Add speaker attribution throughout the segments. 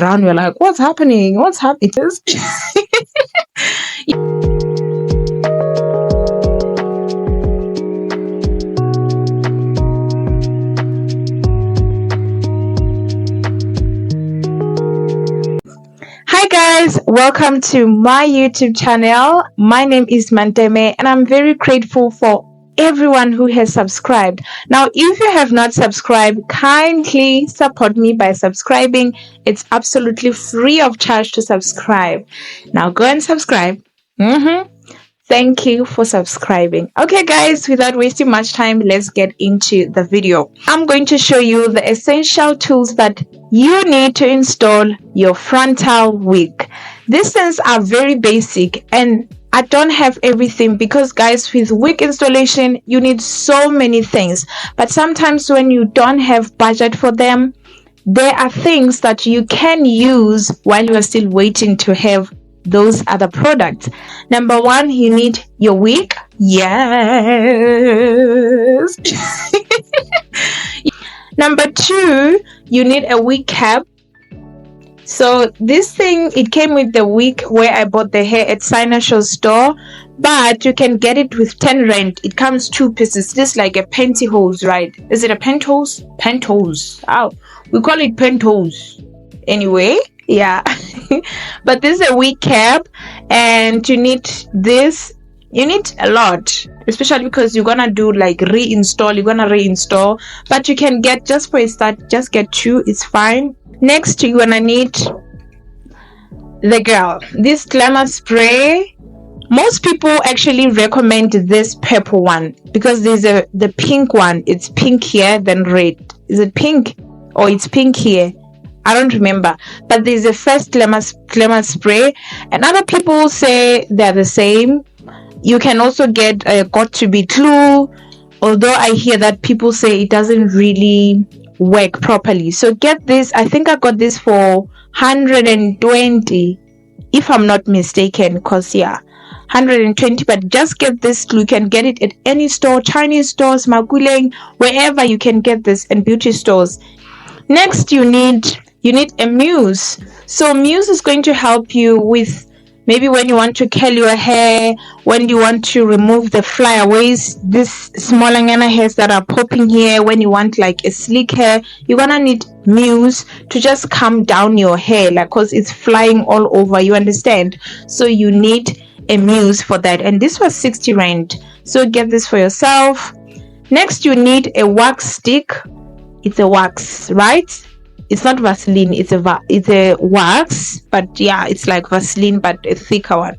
Speaker 1: around, you're like, what's happening? What's happening? Hi guys, welcome to my YouTube channel. My name is Manteme and I'm very grateful for everyone who has subscribed. Now, if you have not subscribed, kindly support me by subscribing. It's absolutely free of charge to subscribe. Now go and subscribe. Thank you for subscribing. Okay guys, without wasting much time, let's get into the video. I'm going to show you the essential tools that you need to install your frontal wig. These things are very basic and I don't have everything because guys, with wig installation you need so many things, but sometimes when you don't have budget for them, there are things that you can use while you are still waiting to have those other products. Number one, you need your wig. Yes. Number two, you need a wig cap. So this thing, it came with the wig where I bought the hair at Sinosure store, but you can get it with 10 rand. It comes 2 pieces. This is like a pantyhose, right? Is it a pantyhose? Pantyhose. Oh, we call it pantyhose. Anyway, yeah. But this is a wig cap and you need this. You need a lot, especially because you're gonna do like reinstall, but you can get, just for a start, just get 2, it's fine. Next, you're gonna need this Glam Spray. Most people actually recommend this purple one because there's the pink one. It's pink here, then red. Is it pink? Or it's pink here? I don't remember, but there's a first Glam Spray, and other people say they're the same. You can also get a got to be glue, although I hear that people say it doesn't really work properly. So get this. I think I got this for 120 if I'm not mistaken, because 120, but just get this glue. You can get it at any store, Chinese stores, Makuleng, wherever you can get this, and beauty stores. Next, you need a Muse. So Muse is going to help you with maybe when you want to curl your hair, when you want to remove the flyaways, this smaller hairs that are popping here, when you want like a sleek hair, you're gonna need Muse to just calm down your hair, like, cause it's flying all over, you understand? So you need a Muse for that, and this was 60 rand. So get this for yourself. Next, you need a wax stick. It's a wax, right? It's not Vaseline, it's a wax, but yeah, it's like Vaseline but a thicker one.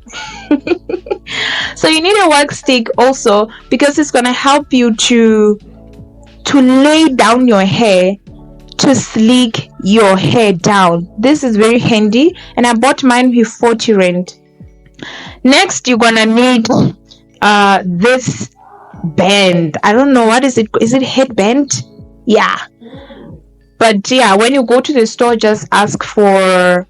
Speaker 1: So you need a wax stick also because it's gonna help you to lay down your hair, to sleek your hair down. This is very handy, and I bought mine with 40 rand. Next, you're gonna need this band. I don't know, what is it? Is it headband? Yeah. But yeah, when you go to the store, just ask for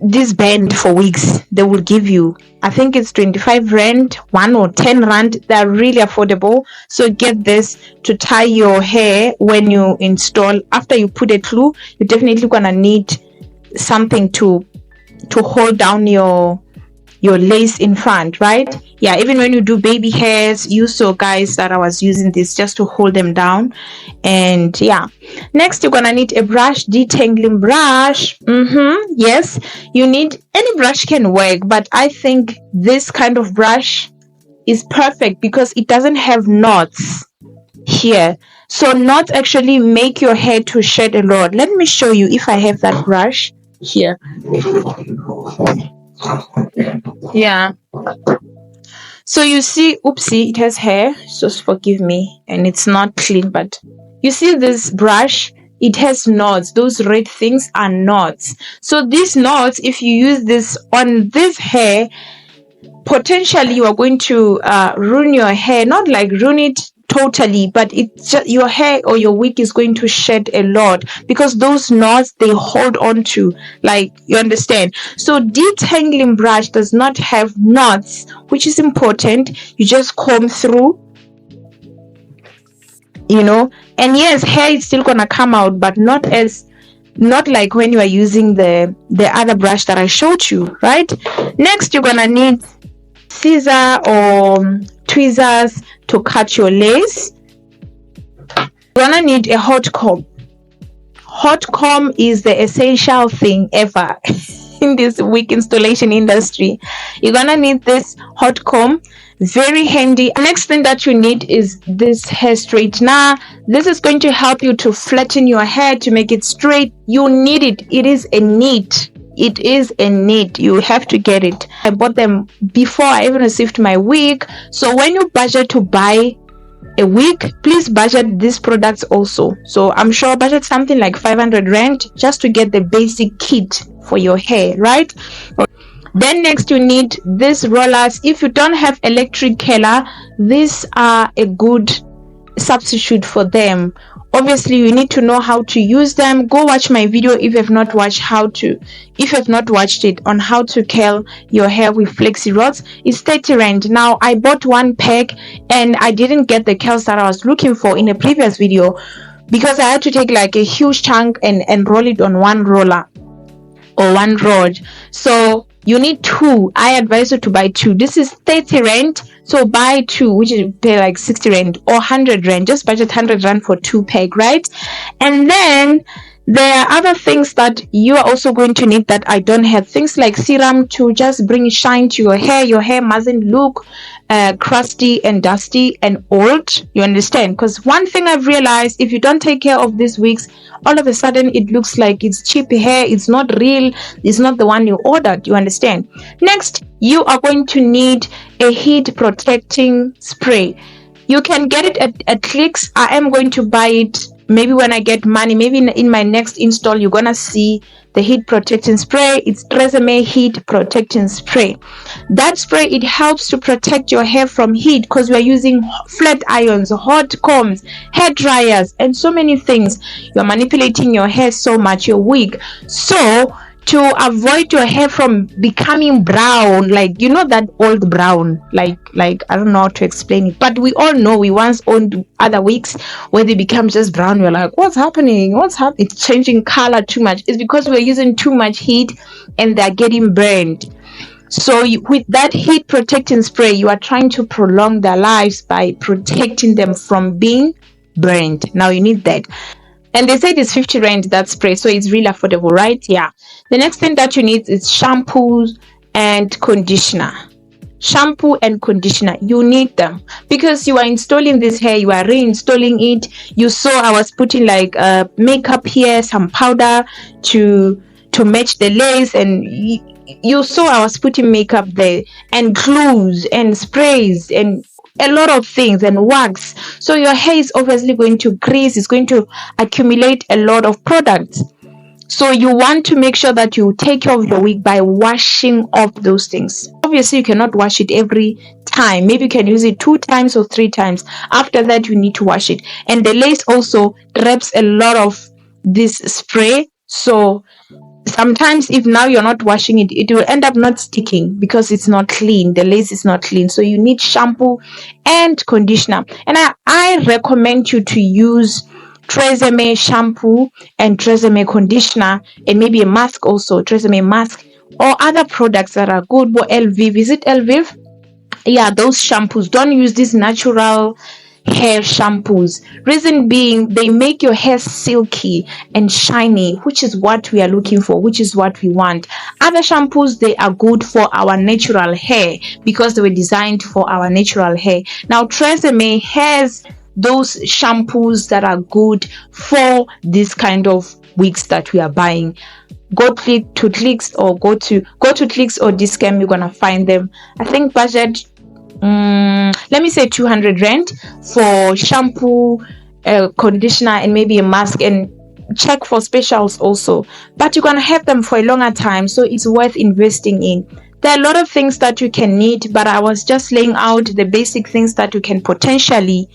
Speaker 1: this band for wigs. They will give you, I think it's 25 rand, 1 or 10 rand. They're really affordable. So get this to tie your hair when you install. After you put a glue, you're definitely gonna need something to hold down your lace in front, right? Yeah, even when you do baby hairs, you saw guys that I was using this just to hold them down. And yeah, next you're gonna need a brush, detangling brush. Yes, you need, any brush can work, but I think this kind of brush is perfect because it doesn't have knots here. So knots actually make your hair to shed a lot. Let me show you if I have that brush here. Yeah, so you see, oopsie, it has hair, so forgive me, and it's not clean, but you see this brush, it has knots. Those red things are knots. So these knots, if you use this on this hair, potentially you are going to ruin your hair. Not like ruin it totally, but it's just, your hair or your wig is going to shed a lot because those knots, they hold on to, like, you understand. So detangling brush does not have knots, which is important. You just comb through, you know, and yes, hair is still gonna come out, but not as not like when you are using the other brush that I showed you, right? Next, you're gonna need scissor or tweezers to cut your lace. You're gonna need a hot comb. Hot comb is the essential thing ever in this wig installation industry. You're gonna need this hot comb, very handy. Next thing that you need is this hair straightener. This is going to help you to flatten your hair, to make it straight. You need it. It is a need. It is a need. You have to get it. I bought them before I even received my wig. So when you budget to buy a wig, please budget these products also. So I'm sure budget something like 500 rand just to get the basic kit for your hair, right? Then next you need these rollers. If you don't have electric curler, these are a good substitute for them. Obviously you need to know how to use them. Go watch my video if you have not watched it on how to curl your hair with flexi rods. It's 30 rand. Now I bought one pack and I didn't get the curls that I was looking for in a previous video because I had to take like a huge chunk and roll it on one roller or one rod. So you need two. I advise you to buy two. This is 30 rand, so buy two, which is pay like 60 rand or 100 rand. Just budget 100 rand for 2 pack, right? And then there are other things that you are also going to need that I don't have. Things like serum to just bring shine to your hair. Your hair mustn't look crusty and dusty and old. You understand? Because one thing I've realized, if you don't take care of these wigs, all of a sudden it looks like it's cheap hair. It's not real. It's not the one you ordered. You understand? Next, you are going to need a heat protecting spray. You can get it at Clicks. I am going to buy it maybe when I get money. Maybe in my next install you're gonna see the heat protecting spray. It's Tresemme heat protecting spray. That spray, it helps to protect your hair from heat because we are using flat irons, hot combs, hair dryers, and so many things. You're manipulating your hair so much, your wig. So to avoid your hair from becoming brown, like you know, that old brown, like I don't know how to explain it, but we all know, we once owned other wigs where they become just brown. We're like, what's happening? It's changing color too much. It's because we're using too much heat and they're getting burned. So with that heat protecting spray, you are trying to prolong their lives by protecting them from being burned. Now you need that. And they said it's 50 rand, that spray, so it's really affordable, right? Yeah. The next thing that you need is shampoo and conditioner. Shampoo and conditioner, you need them because you are installing this hair, you are reinstalling it. You saw I was putting like makeup here, some powder to match the lace, and you saw I was putting makeup there, and glues and sprays and a lot of things, and wax. So your hair is obviously going to grease, it's going to accumulate a lot of products. So you want to make sure that you take care of your wig by washing off those things. Obviously you cannot wash it every time. Maybe you can use it 2 times or 3 times. After that you need to wash it. And the lace also grabs a lot of this spray, so sometimes if now you're not washing it, it will end up not sticking because it's not clean. The lace is not clean. So you need shampoo and conditioner. And I recommend you to use Tresemme shampoo and Tresemme conditioner, and maybe a mask also, Tresemme mask, or other products that are good. But Elviv, is it Elviv? Yeah, those shampoos. Don't use these natural hair shampoos. Reason being, they make your hair silky and shiny, which is what we are looking for, which is what we want. Other shampoos, they are good for our natural hair because they were designed for our natural hair. Now Tresemme has those shampoos that are good for this kind of wigs that we are buying. Go to Clicks or go to Clicks or Discam, you're gonna find them. I think budget let me say 200 rand for shampoo, conditioner, and maybe a mask, and check for specials also. But you're gonna have them for a longer time, so it's worth investing in. There are a lot of things that you can need, but I was just laying out the basic things that you can potentially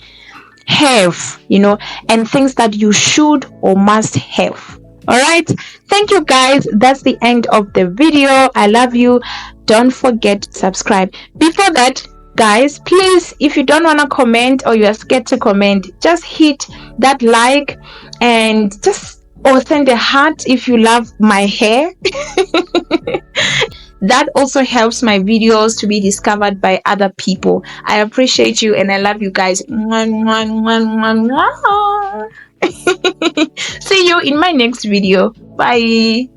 Speaker 1: have, you know, and things that you should or must have. All right, thank you guys. That's the end of the video. I love you. Don't forget to subscribe. Before that, guys, please, if you don't want to comment or you are scared to comment, just hit that like and just or send a heart if you love my hair. That also helps my videos to be discovered by other people. I appreciate you and I love you guys. See you in my next video. Bye.